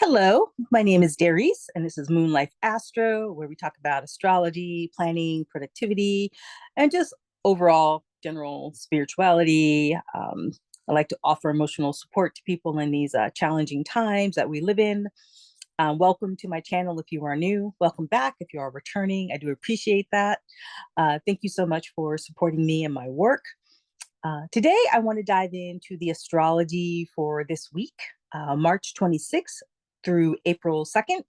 Hello, my name is Darice, and this is Moon Life Astro, where we talk about astrology, planning, productivity, and just overall general spirituality. I like to offer emotional support to people in these challenging times that we live in. Welcome to my channel if you are new. Welcome back if you are returning. I do appreciate that. Thank you so much for supporting me and my work. Today, I want to dive into the astrology for this week, March 26th through April 2nd.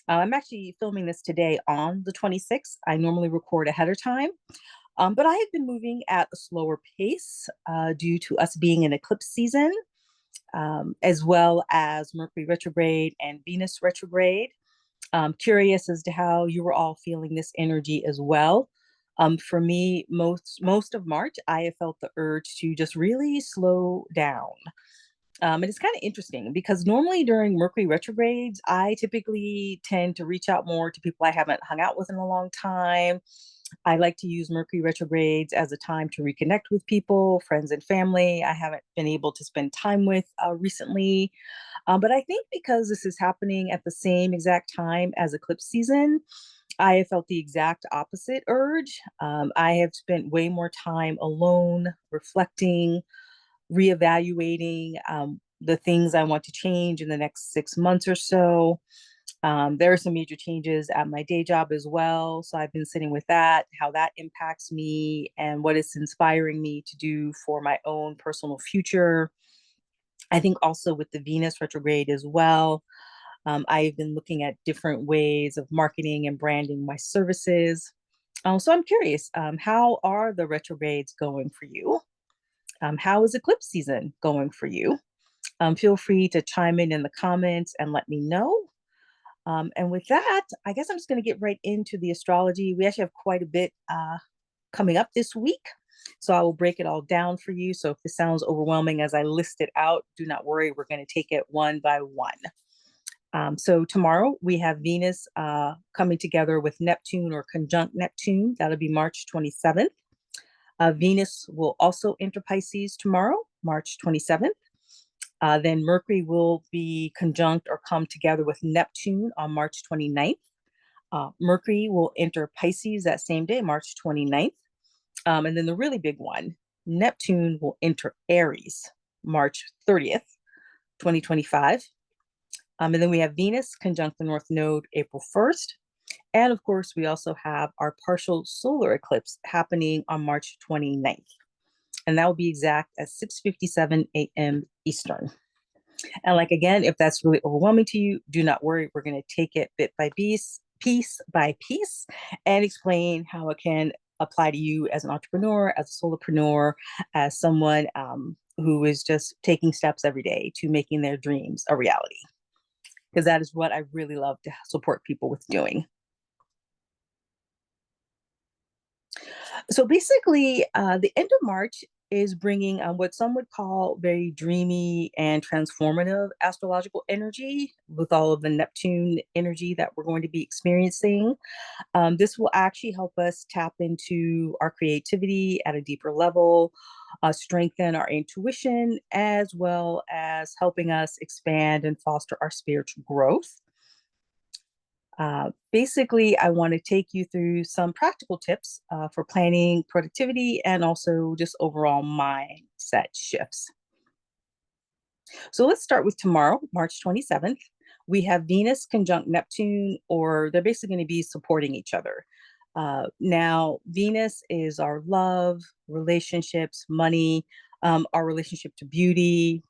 I'm actually filming this today on the 26th. I normally record ahead of time, but I have been moving at a slower pace due to us being in eclipse season, as well as Mercury retrograde and Venus retrograde. I'm curious as to how you were all feeling this energy as well. For me, most of March, I have felt the urge to just really slow down. And it's kind of interesting because normally during Mercury retrogrades, I typically tend to reach out more to people I haven't hung out with in a long time. I like to use Mercury retrogrades as a time to reconnect with people, friends, and family I haven't been able to spend time with recently. But I think because this is happening at the same exact time as eclipse season, I have felt the exact opposite urge. I have spent way more time alone, reflecting, reevaluating the things I want to change in the next 6 months or so. There are some major changes at my day job as well. So I've been sitting with that, how that impacts me, and what it's inspiring me to do for my own personal future. I think also with the Venus retrograde as well, I've been looking at different ways of marketing and branding my services. So I'm curious, how are the retrogrades going for you? How is eclipse season going for you? Feel free to chime in the comments and let me know. And with that, I guess I'm just going to get right into the astrology. We actually have quite a bit coming up this week. So I will break it all down for you. So if this sounds overwhelming as I list it out, do not worry. We're going to take it one by one. So tomorrow we have Venus coming together with Neptune or conjunct Neptune. That'll be March 27th. Venus will also enter Pisces tomorrow, March 27th. Then Mercury will be conjunct or come together with Neptune on March 29th. Mercury will enter Pisces that same day, March 29th. And then the really big one, Neptune will enter Aries, March 30th, 2025. And then we have Venus conjunct the North Node April 1st. And of course, we also have our partial solar eclipse happening on March 29th. And that will be exact at 6:57 a.m. Eastern. And like, again, if that's really overwhelming to you, do not worry. We're going to take it bit by piece by piece, and explain how it can apply to you as an entrepreneur, as a solopreneur, as someone who is just taking steps every day to making their dreams a reality. Because that is what I really love to support people with doing. So basically, the end of March is bringing what some would call very dreamy and transformative astrological energy with all of the Neptune energy that we're going to be experiencing. This will actually help us tap into our creativity at a deeper level, strengthen our intuition, as well as helping us expand and foster our spiritual growth. Basically, I want to take you through some practical tips for planning productivity and also just overall mindset shifts. So let's start with tomorrow, March 27th. We have Venus conjunct Neptune, or they're basically going to be supporting each other. Now, Venus is our love, relationships, money, our relationship to beauty,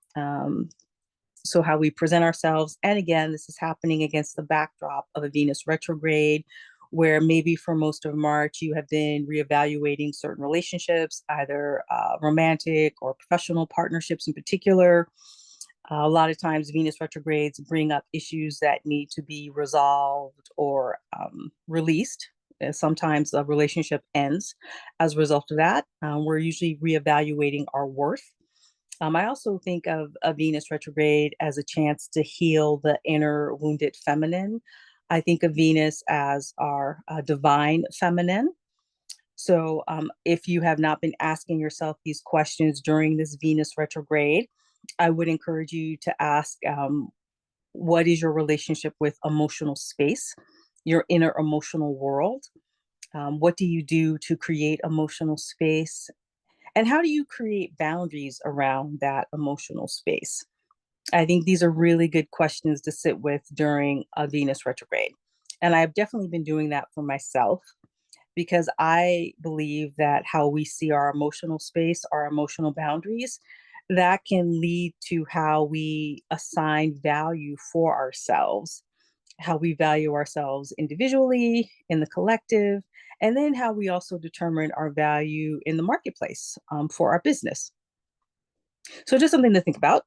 so how we present ourselves. And again, this is happening against the backdrop of a Venus retrograde, where maybe for most of March, you have been reevaluating certain relationships, either romantic or professional partnerships in particular. A lot of times, Venus retrogrades bring up issues that need to be resolved or released. Sometimes a relationship ends as a result of that. We're usually reevaluating our worth. I also think of a Venus retrograde as a chance to heal the inner wounded feminine. I think of Venus as our divine feminine. So if you have not been asking yourself these questions during this Venus retrograde, I would encourage you to ask What is your relationship with emotional space, your inner emotional world? What do you do to create emotional space? And how do you create boundaries around that emotional space? I think these are really good questions to sit with during a Venus retrograde. And I've definitely been doing that for myself because I believe that how we see our emotional space, our emotional boundaries, that can lead to how we assign value for ourselves, how we value ourselves individually, in the collective, and then how we also determine our value in the marketplace for our business. So, just something to think about.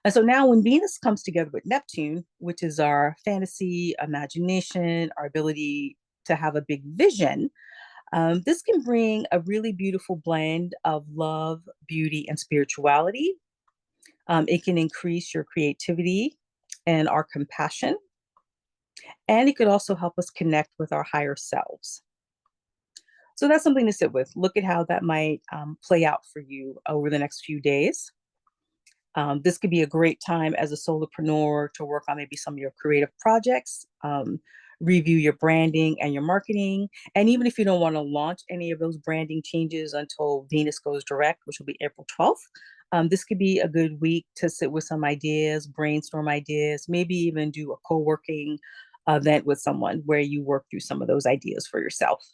And so now, when Venus comes together with Neptune, which is our fantasy, imagination, our ability to have a big vision, this can bring a really beautiful blend of love, beauty, and spirituality. It can increase your creativity and our compassion, and it could also help us connect with our higher selves. So that's something to sit with. Look at how that might play out for you over the next few days. This could be a great time as a solopreneur to work on maybe some of your creative projects, review your branding and your marketing. And even if you don't want to launch any of those branding changes until Venus goes direct, which will be April 12th, this could be a good week to sit with some ideas, brainstorm ideas, maybe even do a co working event with someone where you work through some of those ideas for yourself.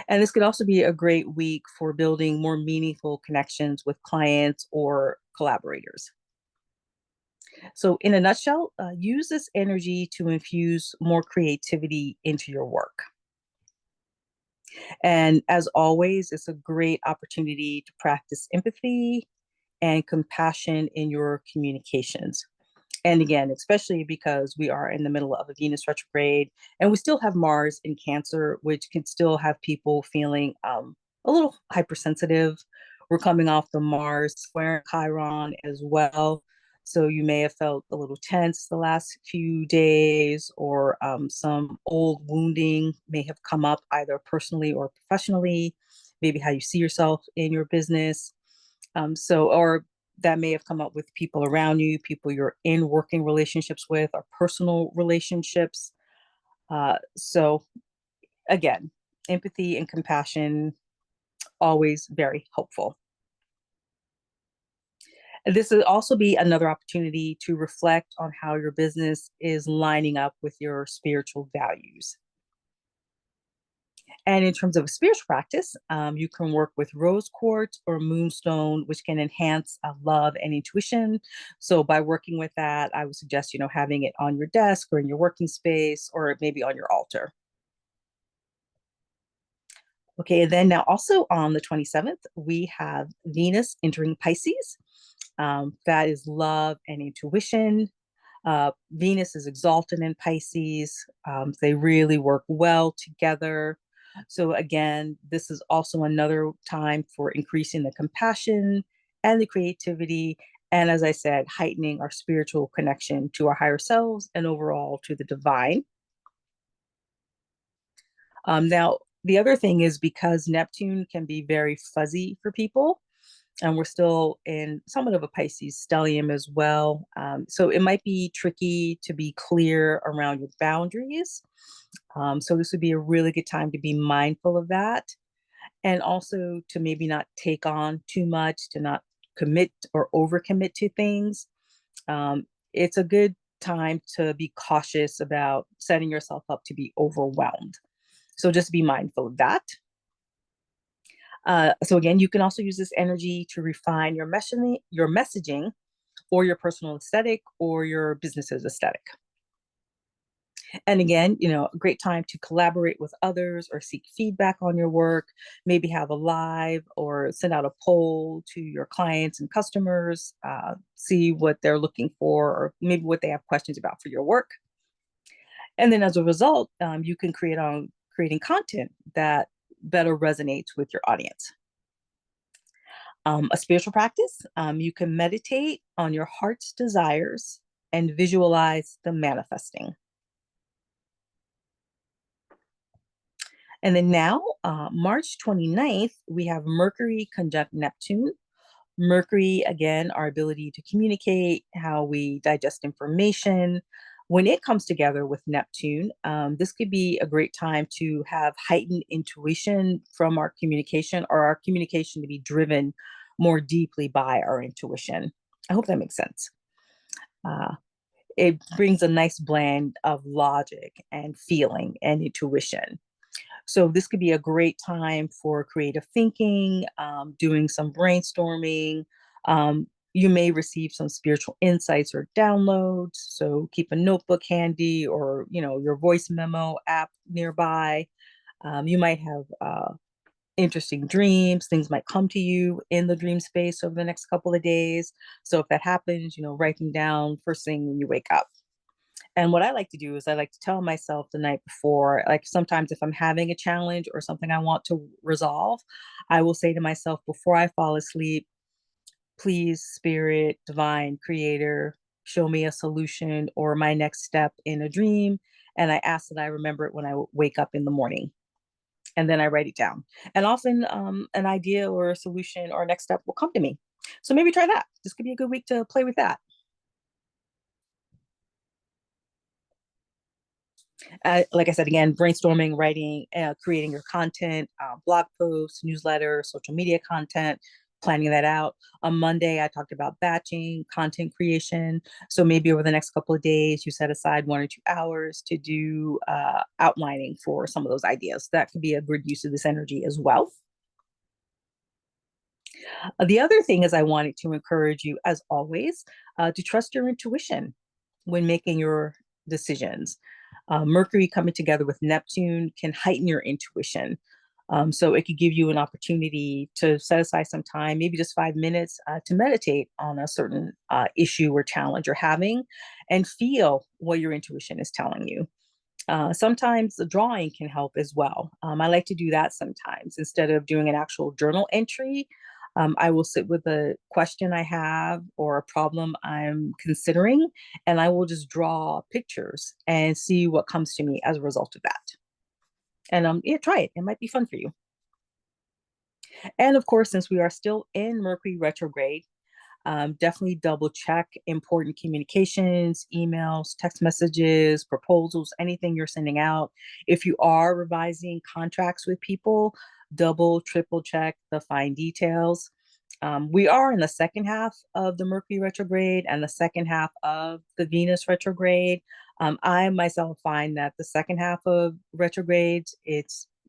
And this could also be a great week for building more meaningful connections with clients or collaborators. So, in a nutshell, use this energy to infuse more creativity into your work. And as always, it's a great opportunity to practice empathy and compassion in your communications. And again, especially because we are in the middle of a Venus retrograde and we still have Mars in Cancer, which can still have people feeling a little hypersensitive. We're coming off the Mars square Chiron as well. So you may have felt a little tense the last few days, or some old wounding may have come up either personally or professionally, maybe how you see yourself in your business. Or that may have come up with people around you, people you're in working relationships with, or personal relationships. So, again, empathy and compassion, always very helpful. This will also be another opportunity to reflect on how your business is lining up with your spiritual values. And in terms of a spiritual practice, you can work with rose quartz or moonstone, which can enhance love and intuition. So by working with that, I would suggest, having it on your desk or in your working space or maybe on your altar. Okay, and then now also on the 27th, we have Venus entering Pisces. That is love and intuition. Venus is exalted in Pisces. They really work well together. So, again, this is also another time for increasing the compassion and the creativity. And as I said, heightening our spiritual connection to our higher selves and overall to the divine. Now, the other thing is because Neptune can be very fuzzy for people, and we're still in somewhat of a Pisces stellium as well. So it might be tricky to be clear around your boundaries. So this would be a really good time to be mindful of that, and also to maybe not take on too much, to not commit or overcommit to things. It's a good time to be cautious about setting yourself up to be overwhelmed. So just be mindful of that. So again, you can also use this energy to refine your messaging, or your personal aesthetic, or your business's aesthetic. And again, a great time to collaborate with others or seek feedback on your work, maybe have a live or send out a poll to your clients and customers, see what they're looking for, or maybe what they have questions about for your work. And then as a result, you can create on creating content that better resonates with your audience. A spiritual practice, you can meditate on your heart's desires and visualize them manifesting. And then now, March 29th, we have Mercury conjunct Neptune, Mercury, again, our ability to communicate, how we digest information. When it comes together with Neptune, this could be a great time to have heightened intuition from our communication, or our communication to be driven more deeply by our intuition. I hope that makes sense. Uh, it brings a nice blend of logic and feeling and intuition. So this could be a great time for creative thinking, doing some brainstorming. You may receive some spiritual insights or downloads. So keep a notebook handy, or your voice memo app nearby. You might have interesting dreams. Things might come to you in the dream space over the next couple of days. So if that happens, write them down first thing when you wake up. And what I like to do is I like to tell myself the night before, like sometimes if I'm having a challenge or something I want to resolve, I will say to myself before I fall asleep, please, spirit, divine, creator, show me a solution or my next step in a dream. And I ask that I remember it when I wake up in the morning. And then I write it down. And often an idea or a solution or a next step will come to me. So maybe try that. This could be a good week to play with that. Like I said, again, brainstorming, writing, creating your content, blog posts, newsletter, social media content, planning that out. On Monday, I talked about batching, content creation. So maybe over the next couple of days, you set aside 1 or 2 hours to do outlining for some of those ideas. That could be a good use of this energy as well. The other thing is I wanted to encourage you, as always, to trust your intuition when making your decisions. Mercury coming together with Neptune can heighten your intuition. So it could give you an opportunity to set aside some time, maybe just 5 minutes, to meditate on a certain issue or challenge you're having and feel what your intuition is telling you. Sometimes the drawing can help as well. I like to do that sometimes instead of doing an actual journal entry. I will sit with a question I have or a problem I'm considering, and I will just draw pictures and see what comes to me as a result of that. And yeah, try it. It might be fun for you. And of course, since we are still in Mercury retrograde, definitely double check important communications, emails, text messages, proposals, anything you're sending out. If you are revising contracts with people, double, triple check the fine details. We are in the second half of the Mercury retrograde and the second half of the Venus retrograde. I myself find that the second half of retrogrades,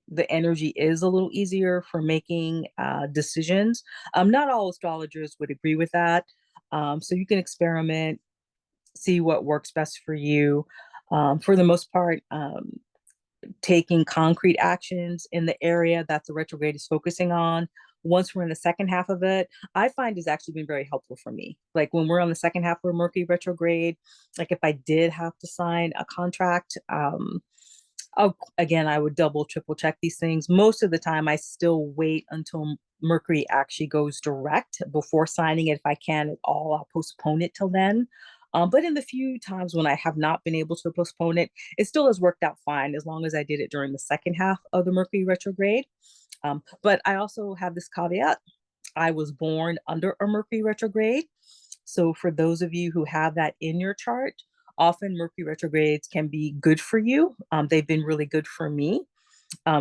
the energy is a little easier for making decisions. Not all astrologers would agree with that. So you can experiment, see what works best for you. For the most part, taking concrete actions in the area that the retrograde is focusing on. Once we're in the second half of it, I find has actually been very helpful for me. Like when we're on the second half of Mercury retrograde, like if I did have to sign a contract, again, I would double, triple check these things. Most of the time, I still wait until Mercury actually goes direct before signing it. If I can at all, I'll postpone it till then. But in the few times when I have not been able to postpone it, it still has worked out fine as long as I did it during the second half of the Mercury retrograde. But I also have this caveat. I was born under a Mercury retrograde. So for those of you who have that in your chart, often Mercury retrogrades can be good for you. They've been really good for me.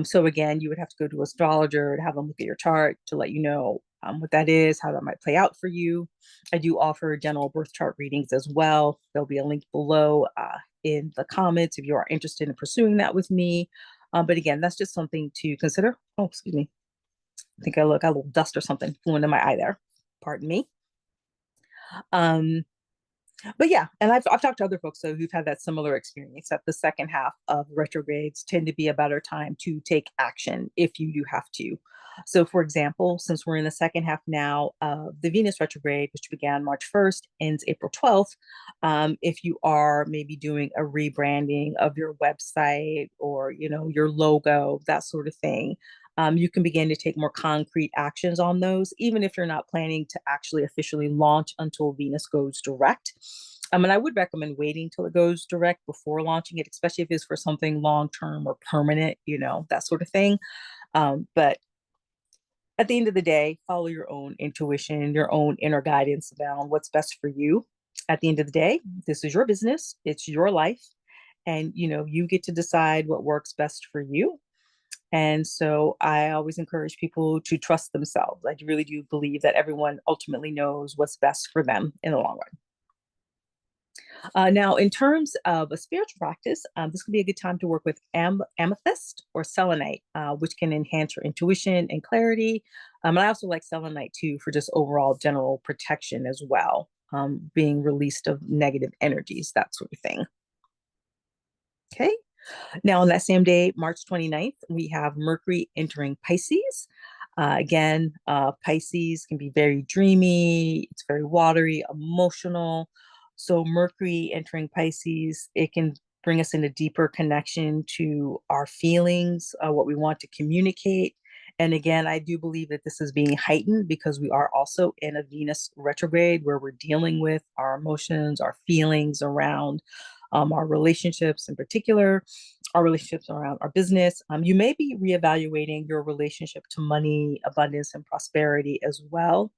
So again, you would have to go to an astrologer to have them look at your chart to let you know what that is, how that might play out for you. I do offer general birth chart readings as well. There'll be a link below in the comments if you are interested in pursuing that with me. But again, that's just something to consider. Oh, excuse me. I think I got a little dust or something flew into my eye there. Pardon me. Um, but yeah, and I've talked to other folks though who've had that similar experience that the second half of retrogrades tend to be a better time to take action if you do have to. So, for example, since we're in the second half now of the Venus retrograde, which began March 1st, ends April 12th, if you are maybe doing a rebranding of your website or your logo, that sort of thing, you can begin to take more concrete actions on those, even if you're not planning to actually officially launch until Venus goes direct. And I would recommend waiting till it goes direct before launching it, especially if it's for something long term or permanent, that sort of thing. But At the end of the day, follow your own intuition, your own inner guidance around what's best for you. At the end of the day, this is your business, it's your life, and you get to decide what works best for you. And so I always encourage people to trust themselves. I really do believe that everyone ultimately knows what's best for them in the long run. Now, in terms of a spiritual practice, this could be a good time to work with amethyst or selenite, which can enhance your intuition and clarity. And I also like selenite too for just overall general protection as well, being released of negative energies, that sort of thing. Okay. Now, on that same day, March 29th, we have Mercury entering Pisces. Again, Pisces can be very dreamy, it's very watery, emotional. So, Mercury entering Pisces, it can bring us in a deeper connection to our feelings, what we want to communicate. And again, I do believe that this is being heightened because we are also in a Venus retrograde where we're dealing with our emotions, our feelings around our relationships in particular, our relationships around our business. You may be reevaluating your relationship to money, abundance, and prosperity as well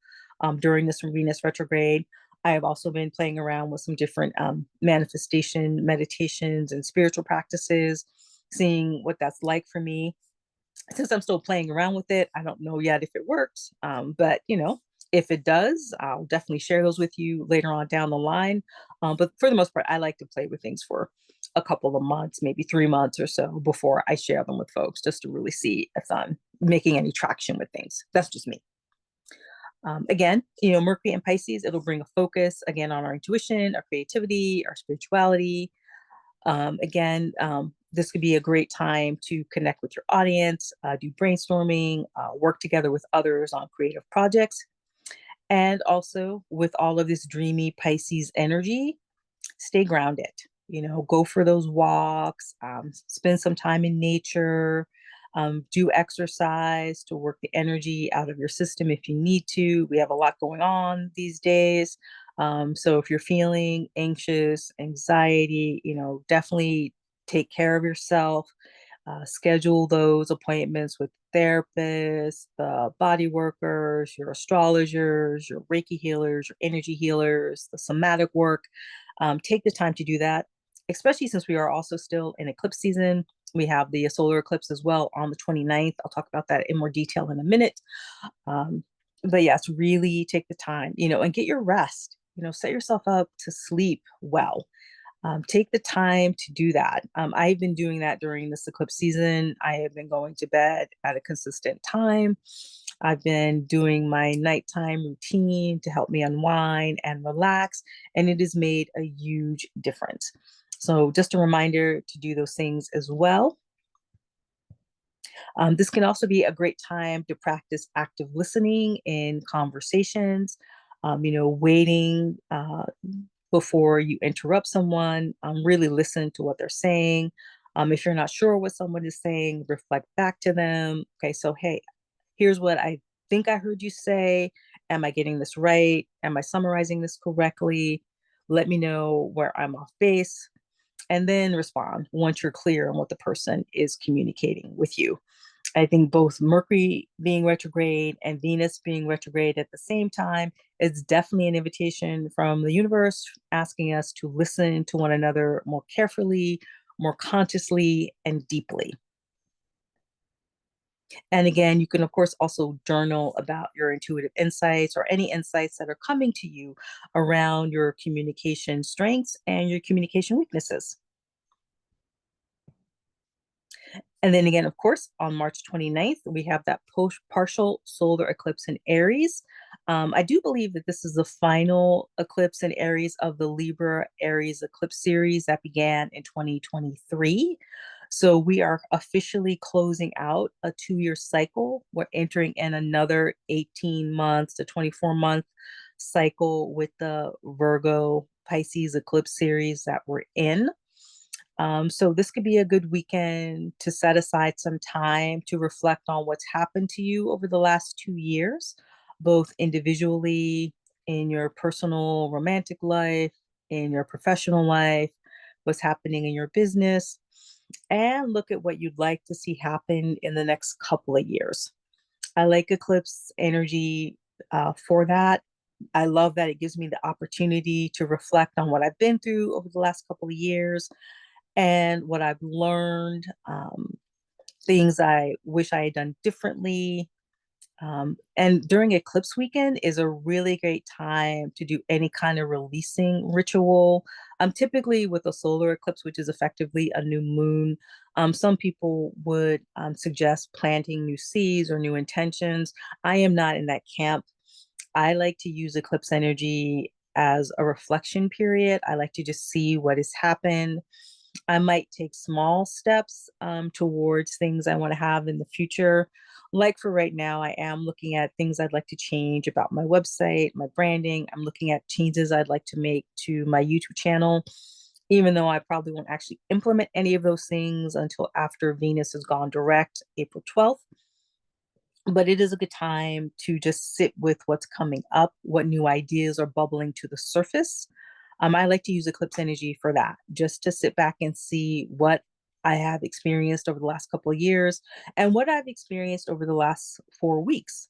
during this Venus retrograde. I have also been playing around with some different manifestation meditations and spiritual practices, seeing what that's like for me. Since I'm still playing around with it, I don't know yet if it works. But if it does, I'll definitely share those with you later on down the line. But for the most part, I like to play with things for a couple of months, maybe 3 months or so before I share them with folks, just to really see if I'm making any traction with things. That's just me. Again, Mercury and Pisces, it'll bring a focus again on our intuition, our creativity, our spirituality. Again, this could be a great time to connect with your audience, do brainstorming, work together with others on creative projects. And also, with all of this dreamy Pisces energy, stay grounded. Go for those walks, spend some time in nature, do exercise to work the energy out of your system if you need to. We have a lot going on these days. So if you're feeling anxious, anxiety, definitely take care of yourself. Schedule those appointments with therapists, the body workers, your astrologers, your Reiki healers, your energy healers, the somatic work. Take the time to do that, especially since we are also still in eclipse season. We have the solar eclipse as well on the 29th. I'll talk about that in more detail in a minute. But yes, really take the time, and get your rest. Set yourself up to sleep well. Take the time to do that. I've been doing that during this eclipse season. I have been going to bed at a consistent time. I've been doing my nighttime routine to help me unwind and relax, and it has made a huge difference. So, just a reminder to do those things as well. This can also be a great time to practice active listening in conversations, waiting before you interrupt someone, really listen to what they're saying. If you're not sure what someone is saying, reflect back to them. Okay, so hey, here's what I think I heard you say. Am I getting this right? Am I summarizing this correctly? Let me know where I'm off base, and then respond once you're clear on what the person is communicating with you. I think both Mercury being retrograde and Venus being retrograde at the same time is definitely an invitation from the universe asking us to listen to one another more carefully, more consciously, and deeply. And again, you can, of course, also journal about your intuitive insights or any insights that are coming to you around your communication strengths and your communication weaknesses. And then again, of course, on March 29th, we have that partial solar eclipse in Aries. I do believe that this is the final eclipse in Aries of the Libra Aries eclipse series that began in 2023. So we are officially closing out a 2-year cycle. We're entering in another 18 months to 24-month cycle with the Virgo Pisces eclipse series that we're in. So this could be a good weekend to set aside some time to reflect on what's happened to you over the last 2 years, both individually, in your personal romantic life, in your professional life, what's happening in your business, and look at what you'd like to see happen in the next couple of years. I like eclipse energy for that. I love that it gives me the opportunity to reflect on what I've been through over the last couple of years and what I've learned, things I wish I had done differently. And during eclipse weekend is a really great time to do any kind of releasing ritual. Typically with a solar eclipse, which is effectively a new moon, some people would suggest planting new seeds or new intentions. I am not in that camp. I like to use eclipse energy as a reflection period. I like to just see what has happened. I might take small steps towards things I want to have in the future. Like for right now, I am looking at things I'd like to change about my website, my branding. I'm looking at changes I'd like to make to my YouTube channel, even though I probably won't actually implement any of those things until after Venus has gone direct, April 12th. But it is a good time to just sit with what's coming up, what new ideas are bubbling to the surface. I like to use eclipse energy for that, just to sit back and see what I have experienced over the last couple of years and what I've experienced over the last 4 weeks.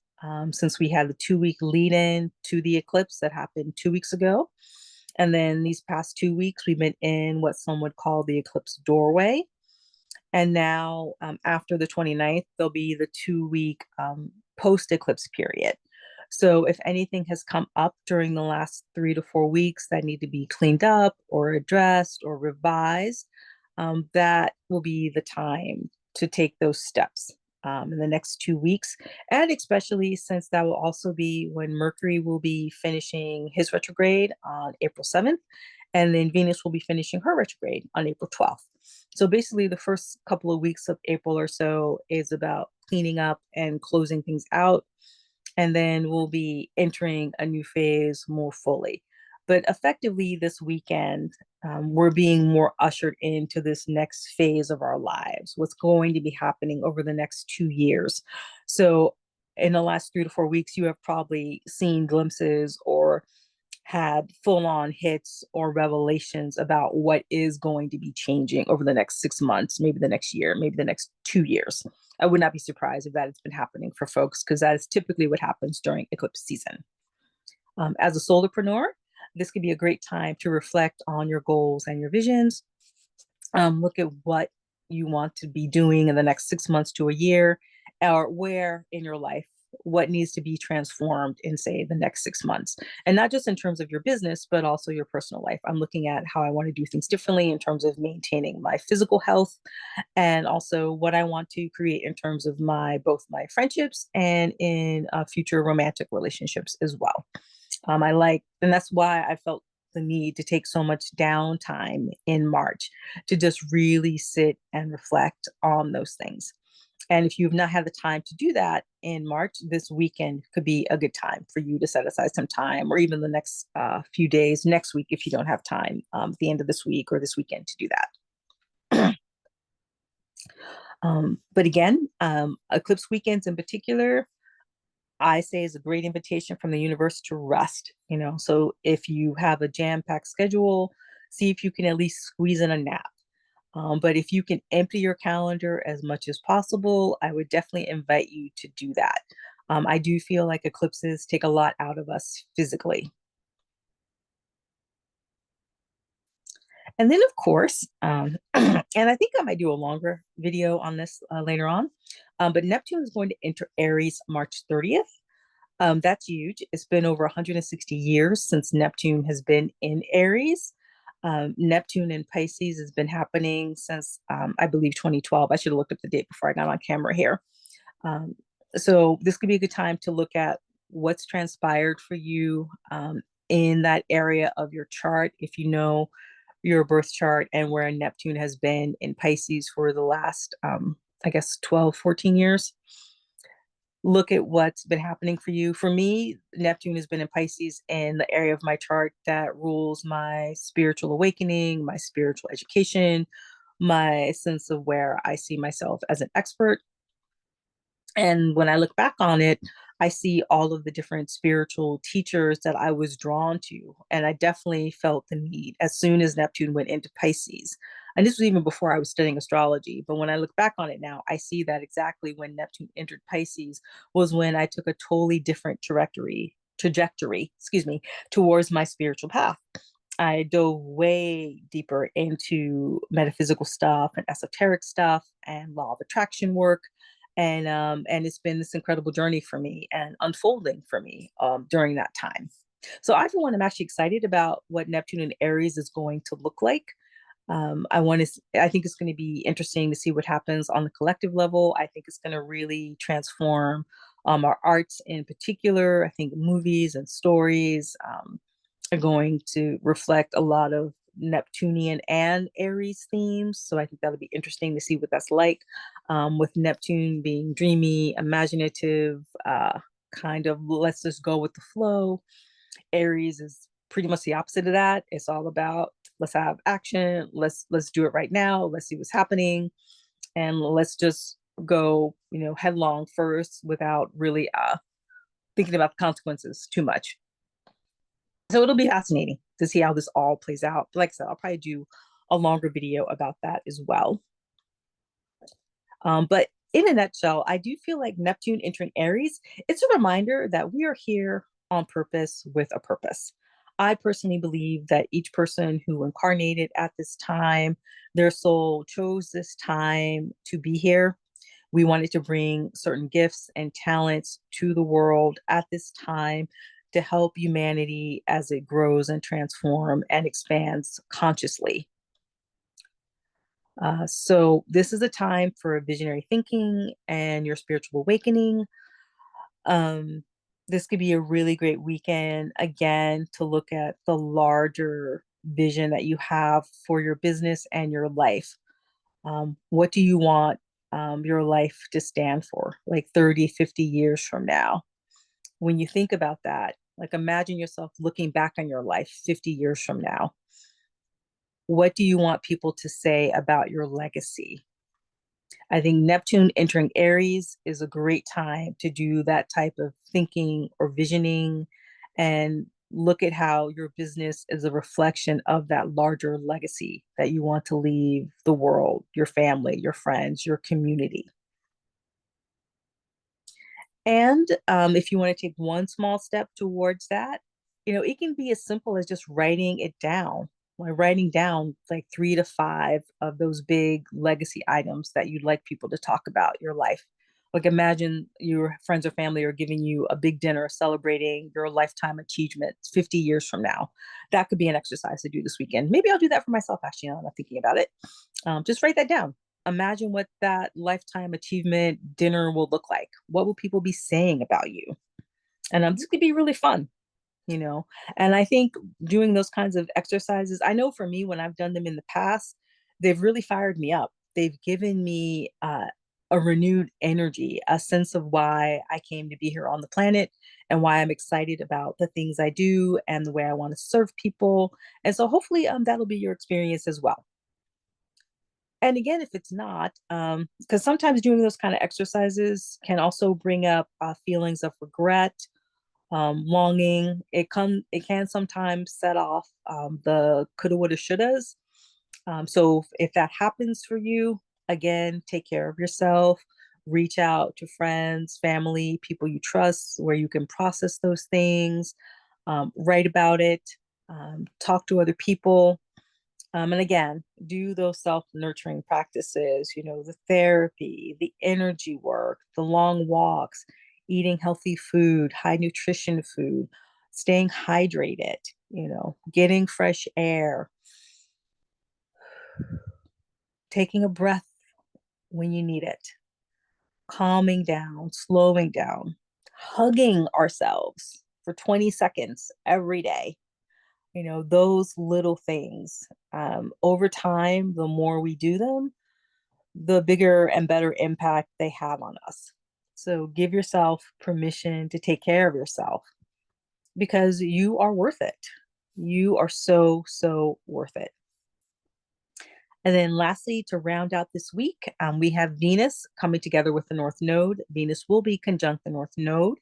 Since we had the 2 week lead in to the eclipse that happened 2 weeks ago. And then these past 2 weeks, we've been in what some would call the eclipse doorway. And now, after the 29th, there'll be the 2 week post eclipse period. So, if anything has come up during the last 3 to 4 weeks that need to be cleaned up or addressed or revised, that will be the time to take those steps in the next 2 weeks. And especially since that will also be when Mercury will be finishing his retrograde on April 7th, and then Venus will be finishing her retrograde on April 12th. So basically, the first couple of weeks of April or so is about cleaning up and closing things out. And then we'll be entering a new phase more fully. But effectively, this weekend, we're being more ushered into this next phase of our lives, what's going to be happening over the next 2 years. So, in the last 3 to 4 weeks, you have probably seen glimpses or had full on hits or revelations about what is going to be changing over the next 6 months, maybe the next year, maybe the next 2 years. I would not be surprised if that has been happening for folks because that is typically what happens during eclipse season. As a solopreneur, this could be a great time to reflect on your goals and your visions. Look at what you want to be doing in the next 6 months to a year, or where in your life what needs to be transformed in, say, the next 6 months. And not just in terms of your business, but also your personal life. I'm looking at how I want to do things differently in terms of maintaining my physical health and also what I want to create in terms of my both my friendships and in future romantic relationships as well. And that's why I felt the need to take so much downtime in March to just really sit and reflect on those things. And if you've not had the time to do that in March, this weekend could be a good time for you to set aside some time, or even the next few days next week if you don't have time at the end of this week or this weekend to do that. But again, eclipse weekends in particular, I say is a great invitation from the universe to rest. So if you have a jam-packed schedule, see if you can at least squeeze in a nap. But if you can empty your calendar as much as possible, I would definitely invite you to do that. I do feel like eclipses take a lot out of us physically. And then, of course, and I think I might do a longer video on this later on, but Neptune is going to enter Aries March 30th. That's huge. It's been over 160 years since Neptune has been in Aries. Neptune in Pisces has been happening since, I believe, 2012. I should have looked up the date before I got on camera here. Um, so this could be a good time to look at what's transpired for you in that area of your chart. If you know your birth chart and where Neptune has been in Pisces for the last, I guess, 12, 14 years. Look at what's been happening for you. For me, Neptune has been in Pisces in the area of my chart that rules my spiritual awakening, my spiritual education, my sense of where I see myself as an expert. And when I look back on it, I see all of the different spiritual teachers that I was drawn to. And I definitely felt the need as soon as Neptune went into Pisces. And this was even before I was studying astrology. But when I look back on it now, I see that exactly when Neptune entered Pisces was when I took a totally different trajectory, excuse me, towards my spiritual path. I dove way deeper into metaphysical stuff and esoteric stuff and law of attraction work. And it's been this incredible journey for me and unfolding for me during that time. So I, for one, am actually excited about what Neptune in Aries is going to look like. I think it's going to be interesting to see what happens on the collective level. I think it's going to really transform our arts in particular. I think movies and stories are going to reflect a lot of Neptunian and Aries themes. So I think that'll be interesting to see what that's like, with Neptune being dreamy, imaginative, kind of let's just go with the flow. Aries is pretty much the opposite of that. It's all about let's have action, let's do it right now, let's see what's happening, and let's just go, headlong first without really thinking about the consequences too much. So it'll be fascinating to see how this all plays out. Like I said, I'll probably do a longer video about that as well. But in a nutshell, I do feel like Neptune entering Aries, it's a reminder that we are here on purpose with a purpose. I personally believe that each person who incarnated at this time, their soul chose this time to be here. We wanted to bring certain gifts and talents to the world at this time to help humanity as it grows and transforms and expands consciously. So this is a time for visionary thinking and your spiritual awakening. Um, this could be a really great weekend, again, to look at the larger vision that you have for your business and your life. What do you want your life to stand for, like 30, 50 years from now? When you think about that, like imagine yourself looking back on your life 50 years from now. What do you want people to say about your legacy? I think Neptune entering Aries is a great time to do that type of thinking or visioning and look at how your business is a reflection of that larger legacy that you want to leave the world, your family, your friends, your community. And if you want to take one small step towards that, it can be as simple as just writing it down, like writing down like 3 to 5 of those big legacy items that you'd like people to talk about your life. Like imagine your friends or family are giving you a big dinner celebrating your lifetime achievements 50 years from now. That could be an exercise to do this weekend. Maybe I'll do that for myself, actually, now that I'm thinking about it. Just write that down. Imagine what that lifetime achievement dinner will look like. What will people be saying about you? And this could be really fun, you know. And I think doing those kinds of exercises, I know for me, when I've done them in the past, they've really fired me up. They've given me a renewed energy, a sense of why I came to be here on the planet and why I'm excited about the things I do and the way I want to serve people. And so hopefully that'll be your experience as well. And again, if it's not, because sometimes doing those kind of exercises can also bring up feelings of regret, longing. It can sometimes set off the coulda, woulda, shouldas. So if that happens for you, again, take care of yourself. Reach out to friends, family, people you trust, where you can process those things. Write about it. Talk to other people. And again, do those self nurturing practices, the therapy, the energy work, the long walks, eating healthy food, high nutrition food, staying hydrated, getting fresh air, taking a breath when you need it, calming down, slowing down, hugging ourselves for 20 seconds every day. Those little things. Over time, the more we do them, the bigger and better impact they have on us. So give yourself permission to take care of yourself because you are worth it. You are so, so worth it. And then lastly, to round out this week, we have Venus coming together with the North Node. Venus will be conjunct the North Node.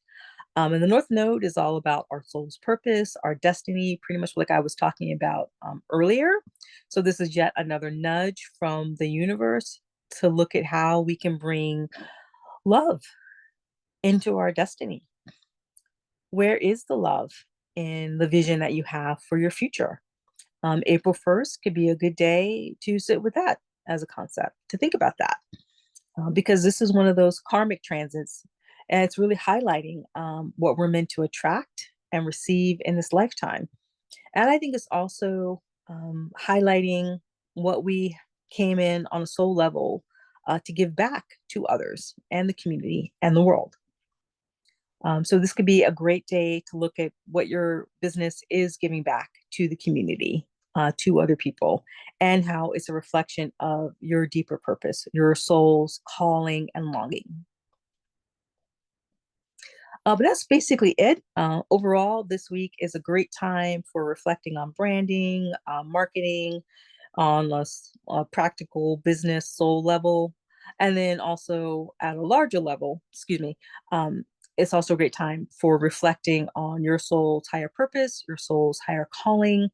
And the North Node is all about our soul's purpose, our destiny, pretty much like I was talking about earlier. So this is yet another nudge from the universe to look at how we can bring love into our destiny. Where is the love in the vision that you have for your future? April 1st could be a good day to sit with that as a concept, to think about that, because this is one of those karmic transits, and it's really highlighting what we're meant to attract and receive in this lifetime. And I think it's also highlighting what we came in on a soul level to give back to others and the community and the world. So this could be a great day to look at what your business is giving back to the community, to other people, and how it's a reflection of your deeper purpose, your soul's calling and longing. But that's basically it. Overall, this week is a great time for reflecting on branding, marketing, on a practical business soul level, and then also at a larger level, excuse me, it's also a great time for reflecting on your soul's higher purpose, your soul's higher calling.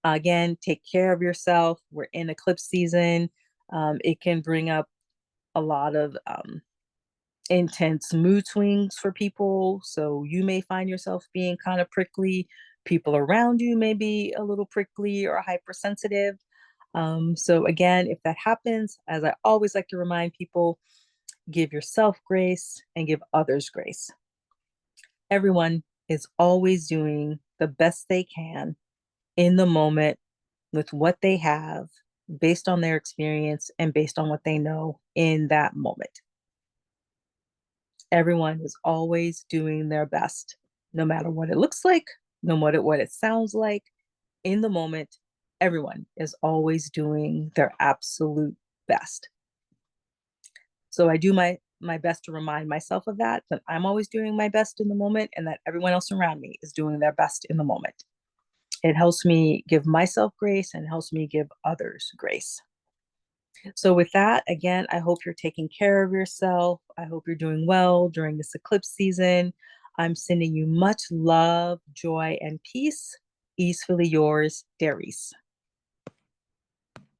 Again, take care of yourself. We're in eclipse season. It can bring up a lot of intense mood swings for people. So you may find yourself being kind of prickly. People around you may be a little prickly or hypersensitive. So again, if that happens, as I always like to remind people, give yourself grace and give others grace. Everyone is always doing the best they can in the moment with what they have, based on their experience and based on what they know in that moment. Everyone is always doing their best, no matter what it looks like, no matter what it sounds like. In the moment, everyone is always doing their absolute best. So I do my best to remind myself of that I'm always doing my best in the moment and that everyone else around me is doing their best in the moment. It helps me give myself grace and helps me give others grace. So, with that, again, I hope you're taking care of yourself. I hope you're doing well during this eclipse season. I'm sending you much love, joy, and peace. Easefully yours, Darice.